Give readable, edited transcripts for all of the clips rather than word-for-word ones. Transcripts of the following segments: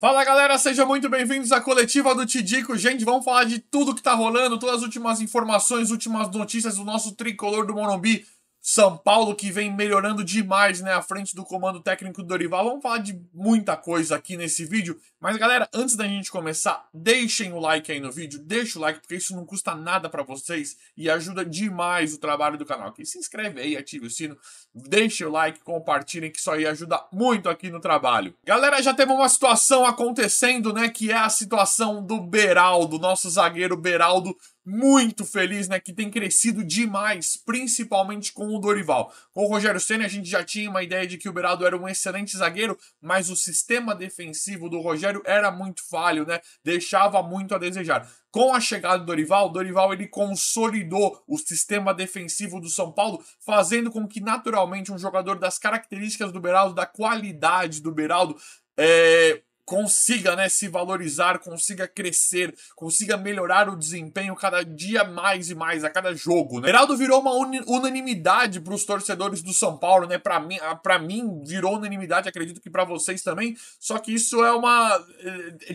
Fala galera, sejam muito bem-vindos à coletiva do Tidico. Gente, vamos falar de tudo que tá rolando, todas as últimas informações, últimas notícias do nosso tricolor do Morumbi. São Paulo que vem melhorando demais, né, à frente do comando técnico do Dorival. Vamos falar de muita coisa aqui nesse vídeo. Mas galera, antes da gente começar, deixem o like aí no vídeo, deixa o like porque isso não custa nada pra vocês e ajuda demais o trabalho do canal. Aqui, se inscreve aí, ative o sino, deixem o like, compartilhem que isso aí ajuda muito aqui no trabalho. Galera, já teve uma situação acontecendo, né, que é a situação do Beraldo, nosso zagueiro Beraldo, muito feliz, né, que tem crescido demais, principalmente com o Dorival. Com o Rogério Ceni a gente já tinha uma ideia de que o Beraldo era um excelente zagueiro, mas o sistema defensivo do Rogério era muito falho, né, deixava muito a desejar. Com a chegada do Dorival ele consolidou o sistema defensivo do São Paulo, fazendo com que naturalmente um jogador das características do Beraldo, da qualidade do Beraldo, consiga, né, se valorizar, consiga crescer, consiga melhorar o desempenho cada dia mais e mais, a cada jogo, né? Beraldo virou uma unanimidade para os torcedores do São Paulo, né? Para mim virou unanimidade, acredito que para vocês também, só que isso é uma...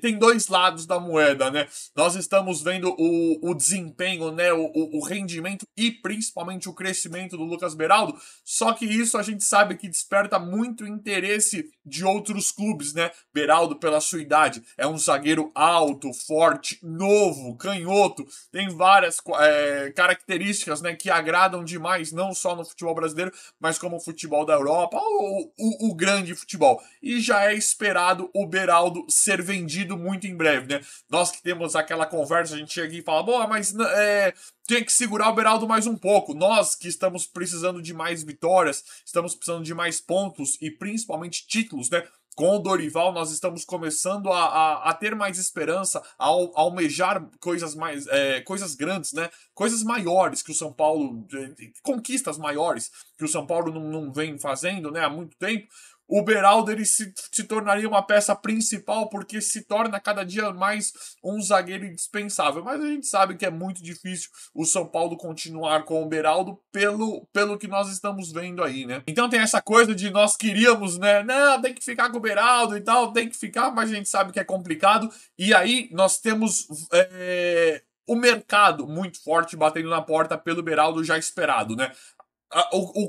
tem dois lados da moeda, né? Nós estamos vendo o desempenho, né, o rendimento e principalmente o crescimento do Lucas Beraldo, só que isso a gente sabe que desperta muito interesse de outros clubes, né? Beraldo, pela sua idade, é um zagueiro alto, forte, novo, canhoto, tem várias características, né, que agradam demais, não só no futebol brasileiro, mas como o futebol da Europa, o grande futebol. E já é esperado o Beraldo ser vendido muito em breve, né? Nós que temos aquela conversa, a gente chega aqui e fala, boa, mas tem que segurar o Beraldo mais um pouco. Nós que estamos precisando de mais vitórias, estamos precisando de mais pontos e principalmente títulos, né? Com o Dorival, nós estamos começando a ter mais esperança, a almejar coisas mais, coisas grandes, né? Coisas maiores que o São Paulo, conquistas maiores que o São Paulo não vem fazendo, né? Há muito tempo. O Beraldo ele se tornaria uma peça principal porque se torna cada dia mais um zagueiro indispensável. Mas a gente sabe que é muito difícil o São Paulo continuar com o Beraldo pelo que nós estamos vendo aí, né? Então tem essa coisa de nós queríamos, né? Não, tem que ficar com o Beraldo e tal, tem que ficar, mas a gente sabe que é complicado. E aí nós temos o mercado muito forte batendo na porta pelo Beraldo já esperado, né?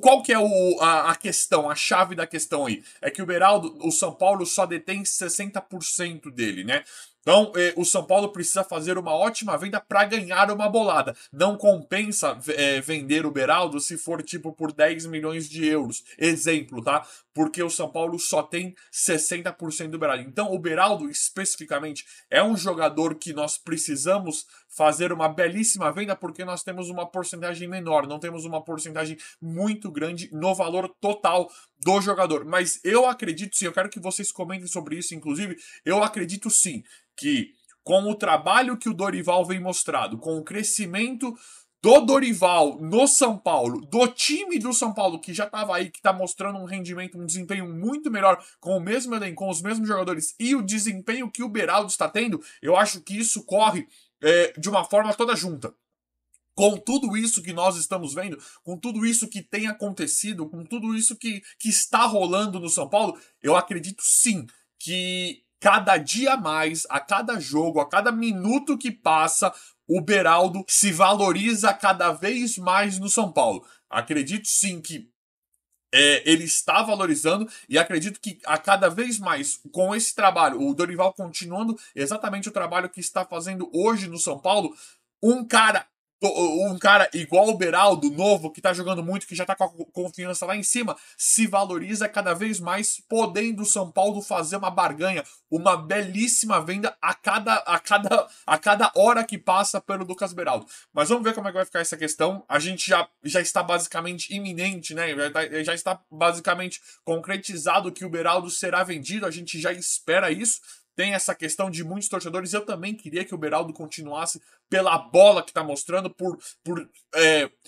Qual que é a questão, a chave da questão aí? É que o Beraldo, o São Paulo só detém 60% dele, né? Então, o São Paulo precisa fazer uma ótima venda para ganhar uma bolada. Não compensa vender o Beraldo se for tipo por 10 milhões de euros. Exemplo, tá? Porque o São Paulo só tem 60% do Beraldo. Então, o Beraldo, especificamente, é um jogador que nós precisamos fazer uma belíssima venda porque nós temos uma porcentagem menor, não temos uma porcentagem muito grande no valor total do jogador. Mas eu acredito sim, eu quero que vocês comentem sobre isso, inclusive, eu acredito sim que com o trabalho que o Dorival vem mostrado, com o crescimento do Dorival no São Paulo, do time do São Paulo que já estava aí, que está mostrando um rendimento, um desempenho muito melhor com o mesmo elenco, com os mesmos jogadores e o desempenho que o Beraldo está tendo, eu acho que isso corre de uma forma toda junta. Com tudo isso que nós estamos vendo, com tudo isso que tem acontecido, com tudo isso que está rolando no São Paulo, eu acredito sim que cada dia mais, a cada jogo, a cada minuto que passa, o Beraldo se valoriza cada vez mais no São Paulo. Acredito sim que ele está valorizando e acredito que a cada vez mais com esse trabalho, o Dorival continuando exatamente o trabalho que está fazendo hoje no São Paulo, um cara igual o Beraldo, novo, que tá jogando muito, que já tá com a confiança lá em cima, se valoriza cada vez mais, podendo o São Paulo fazer uma barganha, uma belíssima venda a cada hora que passa pelo Lucas Beraldo. Mas vamos ver como é que vai ficar essa questão. A gente já está basicamente iminente, né? Já está basicamente concretizado que o Beraldo será vendido, a gente já espera isso. Tem essa questão de muitos torcedores. Eu também queria que o Beraldo continuasse pela bola que está mostrando, por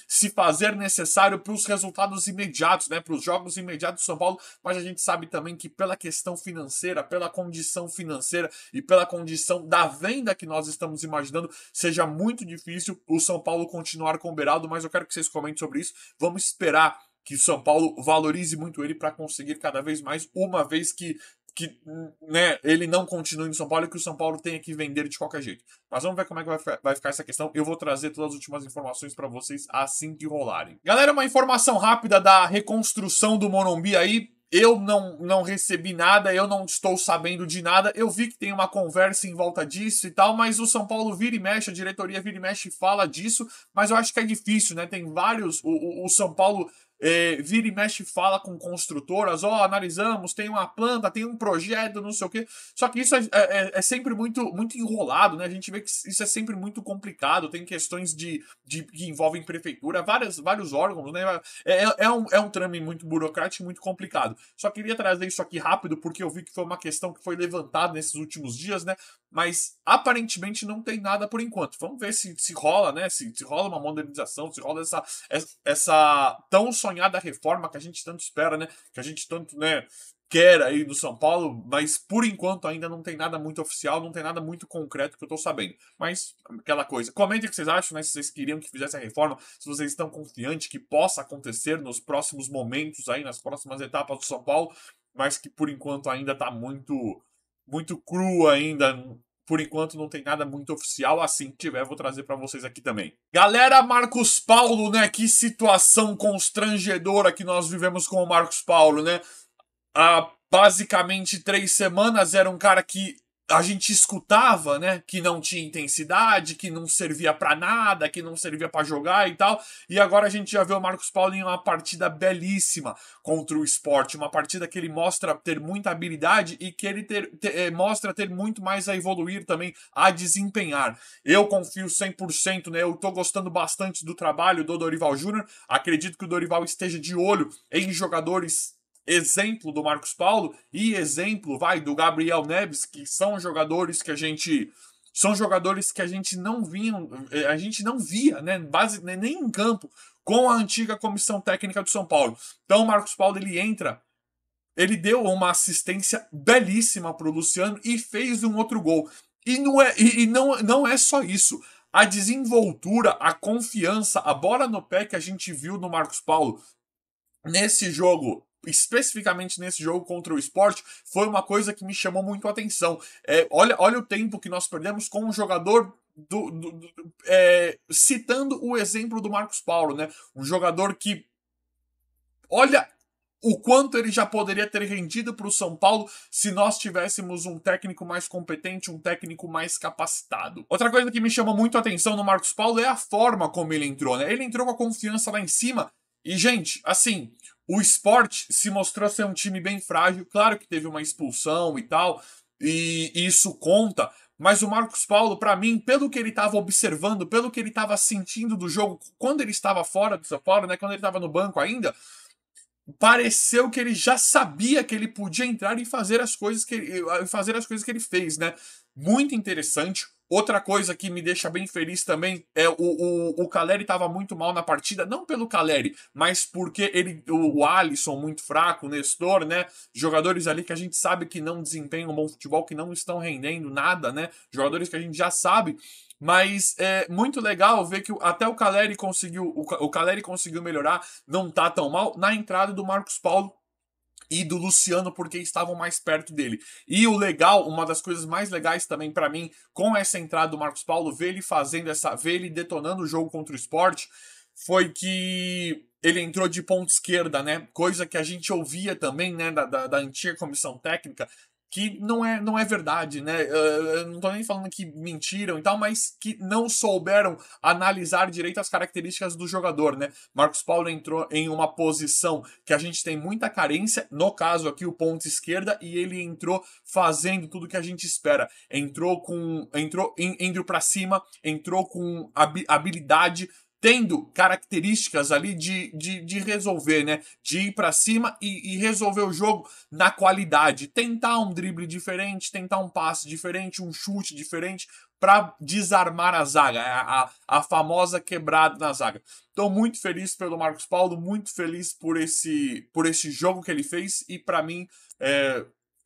se fazer necessário para os resultados imediatos, né, para os jogos imediatos do São Paulo, mas a gente sabe também que pela questão financeira, pela condição financeira e pela condição da venda que nós estamos imaginando, seja muito difícil o São Paulo continuar com o Beraldo, mas eu quero que vocês comentem sobre isso. Vamos esperar que o São Paulo valorize muito ele para conseguir cada vez mais, uma vez que que, né, ele não continue no São Paulo e que o São Paulo tenha que vender de qualquer jeito. Mas vamos ver como é que vai ficar essa questão. Eu vou trazer todas as últimas informações para vocês assim que rolarem. Galera, uma informação rápida da reconstrução do Morumbi aí. Eu não recebi nada, eu não estou sabendo de nada. Eu vi que tem uma conversa em volta disso e tal, mas o São Paulo vira e mexe, a diretoria vira e mexe e fala disso, mas eu acho que é difícil, né? Tem vários. O São Paulo vira e mexe e fala com construtoras, analisamos, tem uma planta, tem um projeto, não sei o quê. Só que isso é sempre muito enrolado, né? A gente vê que isso é sempre muito complicado, tem questões que envolvem prefeitura, vários órgãos, né? É um trâmite muito burocrático e muito complicado. Só queria trazer isso aqui rápido, porque eu vi que foi uma questão que foi levantada nesses últimos dias, né? Mas aparentemente não tem nada por enquanto. Vamos ver se rola, né? Se rola uma modernização, se rola essa tão sonhada reforma que a gente tanto espera, né? Que a gente tanto, né, quer aí do São Paulo, mas por enquanto ainda não tem nada muito oficial, não tem nada muito concreto que eu tô sabendo. Mas aquela coisa, comentem o que vocês acham, né? Se vocês queriam que fizesse a reforma, se vocês estão confiantes que possa acontecer nos próximos momentos aí, nas próximas etapas do São Paulo, mas que por enquanto ainda tá muito cru ainda. Por enquanto não tem nada muito oficial. Assim que tiver, vou trazer para vocês aqui também. Galera, Marcos Paulo, né? Que situação constrangedora que nós vivemos com o Marcos Paulo, né? Há basicamente 3 semanas era um cara que a gente escutava, né, que não tinha intensidade, que não servia pra nada, que não servia pra jogar e tal. E agora a gente já vê o Marcos Paulo em uma partida belíssima contra o Sport, uma partida que ele mostra ter muita habilidade e que ele mostra ter muito mais a evoluir também, a desempenhar. Eu confio 100%, né? Eu tô gostando bastante do trabalho do Dorival Júnior. Acredito que o Dorival esteja de olho em jogadores exemplo do Marcos Paulo e exemplo, do Gabriel Neves, que são jogadores que a gente a gente não via, né, nem em campo com a antiga comissão técnica do São Paulo. Então o Marcos Paulo ele deu uma assistência belíssima pro Luciano e fez um outro gol. E não é só isso. A desenvoltura, a confiança, a bola no pé que a gente viu no Marcos Paulo nesse jogo, especificamente nesse jogo contra o Sport, foi uma coisa que me chamou muito a atenção. Olha o tempo que nós perdemos com um jogador citando o exemplo do Marcos Paulo, né? Um jogador que, olha o quanto ele já poderia ter rendido para o São Paulo se nós tivéssemos um técnico mais competente, um técnico mais capacitado. Outra coisa que me chama muito a atenção no Marcos Paulo é a forma como ele entrou, né? Ele entrou com a confiança lá em cima e, gente, assim, o Sport se mostrou ser um time bem frágil. Claro que teve uma expulsão e tal, e isso conta. Mas o Marcos Paulo, para mim, pelo que ele estava observando, pelo que ele estava sentindo do jogo, quando ele estava fora do São Paulo, né, quando ele estava no banco ainda, pareceu que ele já sabia que ele podia entrar e fazer as coisas que ele fez, né? Muito interessante. Outra coisa que me deixa bem feliz também é o Caleri estava muito mal na partida, não pelo Caleri, mas porque o Alisson muito fraco, o Nestor, né? Jogadores ali que a gente sabe que não desempenham um bom futebol, que não estão rendendo nada, né? Jogadores que a gente já sabe. Mas é muito legal ver que até o Caleri conseguiu melhorar, não tá tão mal, na entrada do Marcos Paulo e do Luciano, porque estavam mais perto dele. E o legal, uma das coisas mais legais também para mim, com essa entrada do Marcos Paulo, ver ele detonando o jogo contra o Sport, foi que ele entrou de ponta esquerda, né? Coisa que a gente ouvia também, né, da antiga comissão técnica, que não é verdade, né? Eu não tô nem falando que mentiram e tal, mas que não souberam analisar direito as características do jogador, né? Marcos Paulo entrou em uma posição que a gente tem muita carência, no caso aqui o ponta esquerda, e ele entrou fazendo tudo que a gente espera. Indo para cima, entrou com habilidade, tendo características ali de resolver, né? De ir para cima e resolver o jogo na qualidade. Tentar um drible diferente, tentar um passe diferente, um chute diferente para desarmar a zaga, a famosa quebrada na zaga. Estou muito feliz pelo Marcos Paulo, muito feliz por esse jogo que ele fez e para mim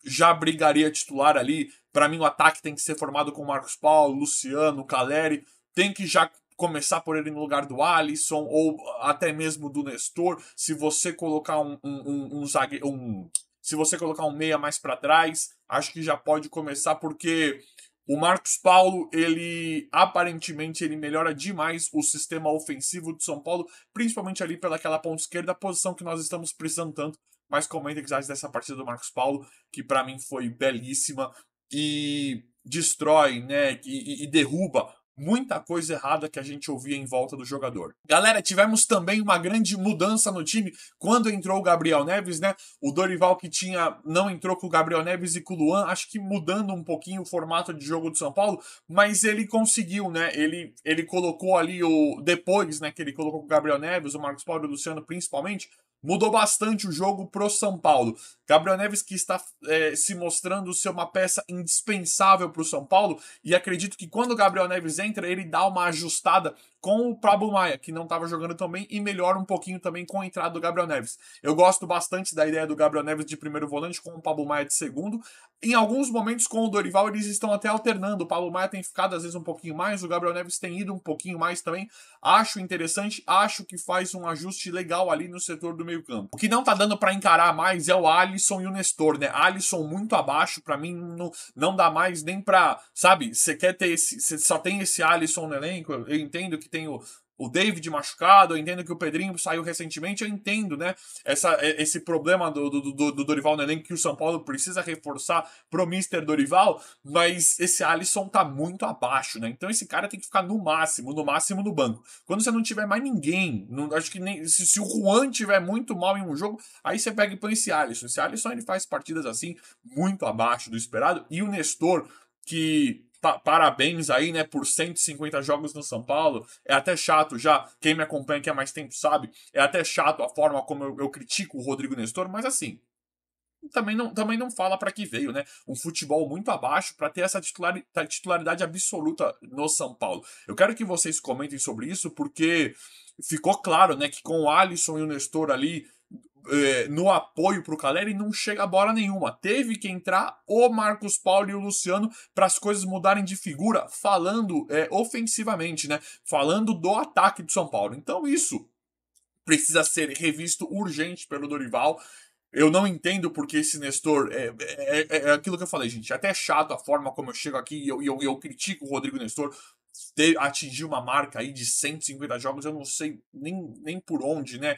já brigaria titular ali. Para mim o ataque tem que ser formado com o Marcos Paulo, Luciano, Caleri, tem que já começar por ele no lugar do Alisson ou até mesmo do Nestor. Se você colocar Se você colocar um meia mais para trás, acho que já pode começar, porque o Marcos Paulo, ele aparentemente ele melhora demais o sistema ofensivo do São Paulo, principalmente ali pelaquela ponta esquerda, a posição que nós estamos precisando tanto. Mas comenta que acha dessa partida do Marcos Paulo, que para mim foi belíssima e destrói, né, e derruba muita coisa errada que a gente ouvia em volta do jogador. Galera, tivemos também uma grande mudança no time quando entrou o Gabriel Neves, né? O Dorival que não entrou com o Gabriel Neves e com o Luan, acho que mudando um pouquinho o formato de jogo do São Paulo, mas ele conseguiu, né? Ele colocou ali depois, né, que ele colocou com o Gabriel Neves, o Marcos Paulo e o Luciano principalmente, mudou bastante o jogo pro São Paulo. Gabriel Neves que está se mostrando ser uma peça indispensável pro São Paulo, e acredito que quando o Gabriel Neves entra, ele dá uma ajustada com o Pablo Maia, que não estava jogando tão bem, e melhora um pouquinho também com a entrada do Gabriel Neves. Eu gosto bastante da ideia do Gabriel Neves de primeiro volante com o Pablo Maia de segundo. Em alguns momentos com o Dorival eles estão até alternando. O Pablo Maia tem ficado às vezes um pouquinho mais, o Gabriel Neves tem ido um pouquinho mais também. Acho interessante, acho que faz um ajuste legal ali no setor do meio campo. O que não tá dando para encarar mais é o Alisson e o Nestor, né? Alisson muito abaixo, para mim não dá mais nem pra, sabe, você quer ter você só tem esse Alisson no elenco, eu entendo que tem o David machucado, eu entendo que o Pedrinho saiu recentemente, eu entendo, né, esse problema do Dorival no elenco que o São Paulo precisa reforçar pro Mister Dorival, mas esse Alisson tá muito abaixo, né, então esse cara tem que ficar no máximo no banco. Quando você não tiver mais ninguém, acho que nem se o Juan tiver muito mal em um jogo, aí você pega e põe esse Alisson. Esse Alisson ele faz partidas assim, muito abaixo do esperado, e o Nestor, que parabéns aí, né, por 150 jogos no São Paulo. É até chato já, quem me acompanha aqui há mais tempo sabe, é até chato a forma como eu critico o Rodrigo Nestor, mas assim, também não fala para que veio, né? Um futebol muito abaixo para ter essa titularidade absoluta no São Paulo. Eu quero que vocês comentem sobre isso, porque ficou claro, né, que com o Alisson e o Nestor ali no apoio pro Caleri não chega a bola nenhuma. Teve que entrar o Marcos Paulo e o Luciano para as coisas mudarem de figura, falando ofensivamente, né? Falando do ataque do São Paulo. Então isso precisa ser revisto urgente pelo Dorival. Eu não entendo porque esse Nestor. É aquilo que eu falei, gente. É até chato a forma como eu chego aqui e eu critico o Rodrigo Nestor. Atingir uma marca aí de 150 jogos, eu não sei nem por onde, né?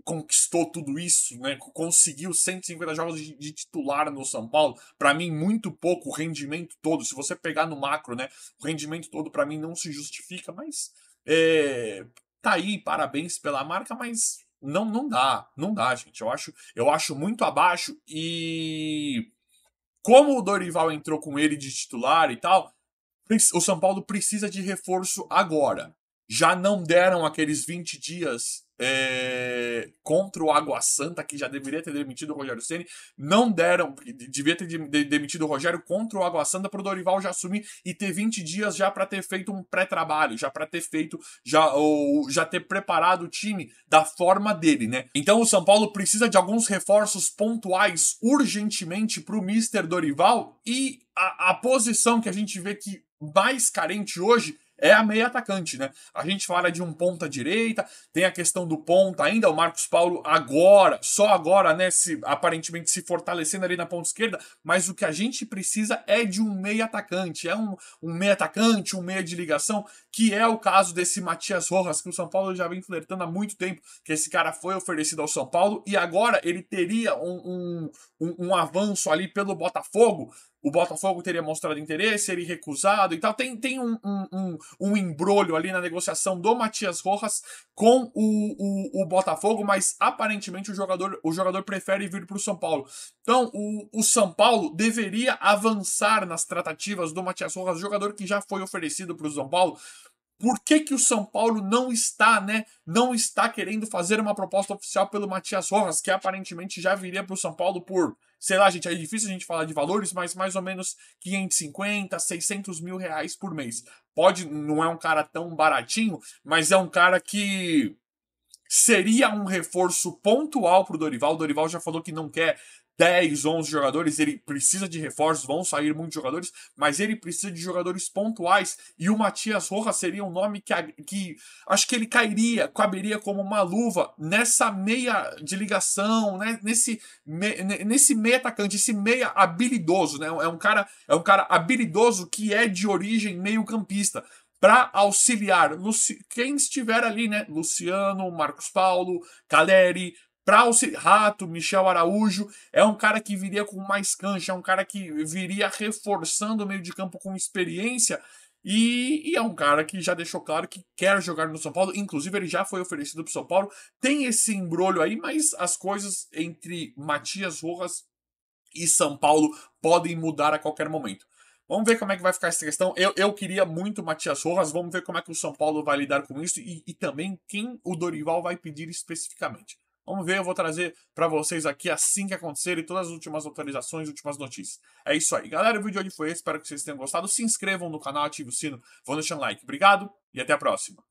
Conquistou tudo isso, né? Conseguiu 150 jogos de titular no São Paulo. Para mim, muito pouco o rendimento todo. Se você pegar no macro, né? O rendimento todo, para mim, não se justifica, mas. Tá aí, parabéns pela marca, mas não dá, gente. Eu acho muito abaixo e como o Dorival entrou com ele de titular e tal, o São Paulo precisa de reforço agora. Já não deram aqueles 20 dias contra o Água Santa, que já deveria ter demitido o Rogério Ceni. Não deram, devia ter demitido o Rogério contra o Água Santa para o Dorival já assumir e ter 20 dias já para ter feito um pré-trabalho, já para ter feito, já ter preparado o time da forma dele, né? Então o São Paulo precisa de alguns reforços pontuais urgentemente para o Mister Dorival, e a posição que a gente vê que mais carente hoje é a meia atacante, né? A gente fala de um ponta direita, tem a questão do ponta ainda, o Marcos Paulo só agora, né, aparentemente se fortalecendo ali na ponta esquerda, mas o que a gente precisa é de um meia atacante, um meia atacante, um meia de ligação, que é o caso desse Matias Rojas, que o São Paulo já vem flertando há muito tempo, que esse cara foi oferecido ao São Paulo, e agora ele teria um avanço ali pelo Botafogo. O Botafogo teria mostrado interesse, ele recusado e tal. Tem um embrolho ali na negociação do Matias Rojas com o Botafogo, mas aparentemente o jogador prefere vir para o São Paulo. Então o São Paulo deveria avançar nas tratativas do Matias Rojas, jogador que já foi oferecido para o São Paulo. Por que o São Paulo não está querendo fazer uma proposta oficial pelo Matias Rojas, que aparentemente já viria para o São Paulo por, sei lá, gente, é difícil a gente falar de valores, mas mais ou menos 550, 600 mil reais por mês. Não é um cara tão baratinho, mas é um cara que seria um reforço pontual para o Dorival. O Dorival já falou que não quer 10, 11 jogadores, ele precisa de reforços, vão sair muitos jogadores, mas ele precisa de jogadores pontuais, e o Matias Rojas seria um nome que acho que ele caberia como uma luva nessa meia de ligação, né? nesse meia atacante, esse meia habilidoso, né? É um cara habilidoso que é de origem meio campista, para auxiliar quem estiver ali, né? Luciano, Marcos Paulo, Caleri, para auxiliar Rato, Michel Araújo. É um cara que viria com mais cancha, é um cara que viria reforçando o meio de campo com experiência. E é um cara que já deixou claro que quer jogar no São Paulo. Inclusive, ele já foi oferecido para o São Paulo. Tem esse embrolho aí, mas as coisas entre Matias Rojas e São Paulo podem mudar a qualquer momento. Vamos ver como é que vai ficar essa questão. Eu queria muito o Matias Rojas. Vamos ver como é que o São Paulo vai lidar com isso e também quem o Dorival vai pedir especificamente. Vamos ver, eu vou trazer para vocês aqui assim que acontecerem todas as últimas atualizações, últimas notícias. É isso aí. Galera, o vídeo de hoje foi esse. Espero que vocês tenham gostado. Se inscrevam no canal, ativem o sino, vão deixando like. Obrigado e até a próxima.